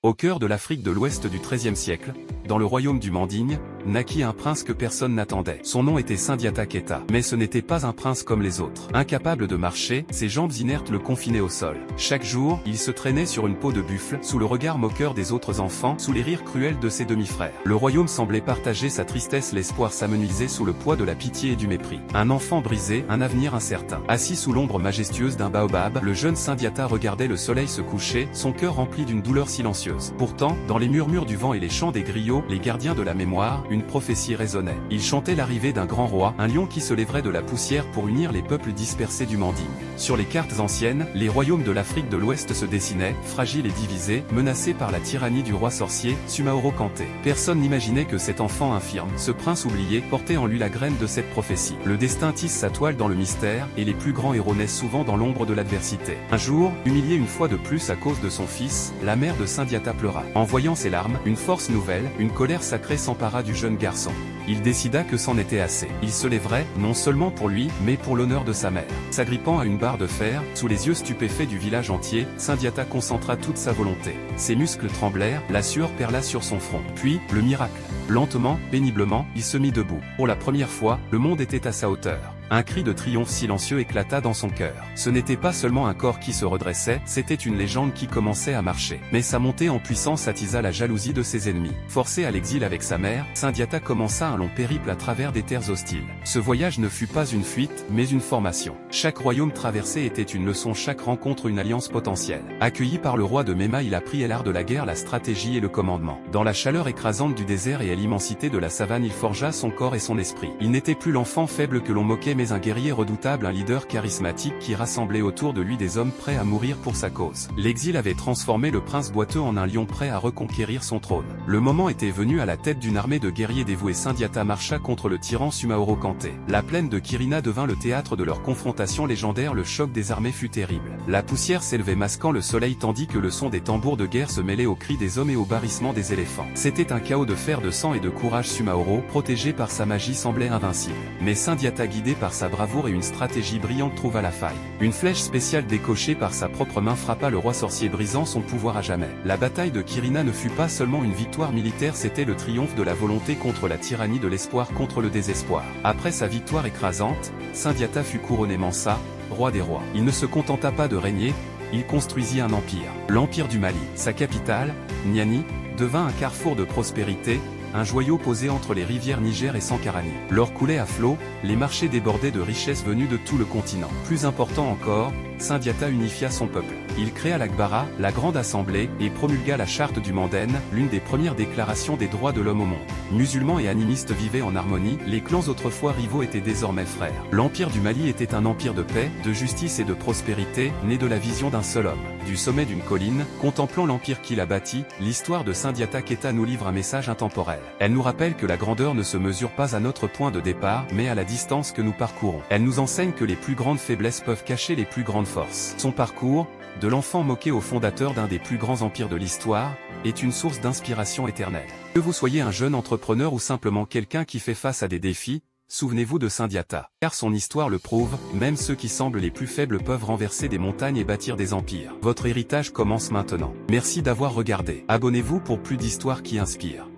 Au cœur de l'Afrique de l'Ouest du XIIIe siècle, dans le royaume du Manding, naquit un prince que personne n'attendait. Son nom était Sundiata Keita. Mais ce n'était pas un prince comme les autres. Incapable de marcher, ses jambes inertes le confinaient au sol. Chaque jour, il se traînait sur une peau de buffle, sous le regard moqueur des autres enfants, sous les rires cruels de ses demi-frères. Le royaume semblait partager sa tristesse, l'espoir s'amenuisait sous le poids de la pitié et du mépris. Un enfant brisé, un avenir incertain. Assis sous l'ombre majestueuse d'un baobab, le jeune Sundiata regardait le soleil se coucher, son cœur rempli d'une douleur silencieuse. Pourtant, dans les murmures du vent et les chants des griots, les gardiens de la mémoire, une prophétie résonnait. Ils chantaient l'arrivée d'un grand roi, un lion qui se lèverait de la poussière pour unir les peuples dispersés du Manding. Sur les cartes anciennes, les royaumes de l'Afrique de l'Ouest se dessinaient, fragiles et divisés, menacés par la tyrannie du roi sorcier, Sumaoro Kanté. Personne n'imaginait que cet enfant infirme, ce prince oublié, portait en lui la graine de cette prophétie. Le destin tisse sa toile dans le mystère, et les plus grands héros naissent souvent dans l'ombre de l'adversité. Un jour, humiliée une fois de plus à cause de son fils, la mère de Sundiata pleura. En voyant ses larmes, une force nouvelle, une colère sacrée s'empara du jeune garçon. Il décida que c'en était assez. Il se lèverait, non seulement pour lui, mais pour l'honneur de sa mère. S'agrippant à une barre de fer, sous les yeux stupéfaits du village entier, Sundiata concentra toute sa volonté. Ses muscles tremblèrent, la sueur perla sur son front. Puis, le miracle. Lentement, péniblement, il se mit debout. Pour la première fois, le monde était à sa hauteur. Un cri de triomphe silencieux éclata dans son cœur. Ce n'était pas seulement un corps qui se redressait, c'était une légende qui commençait à marcher. Mais sa montée en puissance attisa la jalousie de ses ennemis. Forcé à l'exil avec sa mère, Sundiata commença un long périple à travers des terres hostiles. Ce voyage ne fut pas une fuite, mais une formation. Chaque royaume traversé était une leçon, chaque rencontre une alliance potentielle. Accueilli par le roi de Mema, il apprit l'art de la guerre, la stratégie et le commandement. Dans la chaleur écrasante du désert et à l'immensité de la savane, il forgea son corps et son esprit. Il n'était plus l'enfant faible que l'on moquait, mais un guerrier redoutable, un leader charismatique qui rassemblait autour de lui des hommes prêts à mourir pour sa cause. L'exil avait transformé le prince boiteux en un lion prêt à reconquérir son trône. Le moment était venu. À la tête d'une armée de guerriers dévoués, Sundiata marcha contre le tyran Sumaoro Kanté. La plaine de Kirina devint le théâtre de leur confrontation légendaire. Le choc des armées fut terrible. La poussière s'élevait masquant le soleil tandis que le son des tambours de guerre se mêlait aux cris des hommes et au barrissement des éléphants. C'était un chaos de fer, de sang et de courage. Sumaoro, protégé par sa magie, semblait invincible. Mais Sundiata, guidé par sa bravoure et une stratégie brillante, trouva la faille. Une flèche spéciale décochée par sa propre main frappa le roi sorcier, brisant son pouvoir à jamais. La bataille de Kirina ne fut pas seulement une victoire militaire, c'était le triomphe de la volonté contre la tyrannie, de l'espoir contre le désespoir. Après sa victoire écrasante, Sundiata fut couronné Mansa, roi des rois. Il ne se contenta pas de régner, il construisit un empire. L'empire du Mali. Sa capitale, Niani, devint un carrefour de prospérité, un joyau posé entre les rivières Niger et Sankarani. L'or coulait à flot, les marchés débordaient de richesses venues de tout le continent. Plus important encore, Sundiata unifia son peuple. Il créa l'Akbara, la grande assemblée, et promulgua la charte du Manden, l'une des premières déclarations des droits de l'homme au monde. Musulmans et animistes vivaient en harmonie, les clans autrefois rivaux étaient désormais frères. L'empire du Mali était un empire de paix, de justice et de prospérité, né de la vision d'un seul homme. Du sommet d'une colline, contemplant l'empire qu'il a bâti, l'histoire de Sundiata Keita nous livre un message intemporel. Elle nous rappelle que la grandeur ne se mesure pas à notre point de départ, mais à la distance que nous parcourons. Elle nous enseigne que les plus grandes faiblesses peuvent cacher les plus grandes forces. Son parcours, de l'enfant moqué au fondateur d'un des plus grands empires de l'histoire, est une source d'inspiration éternelle. Que vous soyez un jeune entrepreneur ou simplement quelqu'un qui fait face à des défis, souvenez-vous de Sundiata. Car son histoire le prouve, même ceux qui semblent les plus faibles peuvent renverser des montagnes et bâtir des empires. Votre héritage commence maintenant. Merci d'avoir regardé. Abonnez-vous pour plus d'histoires qui inspirent.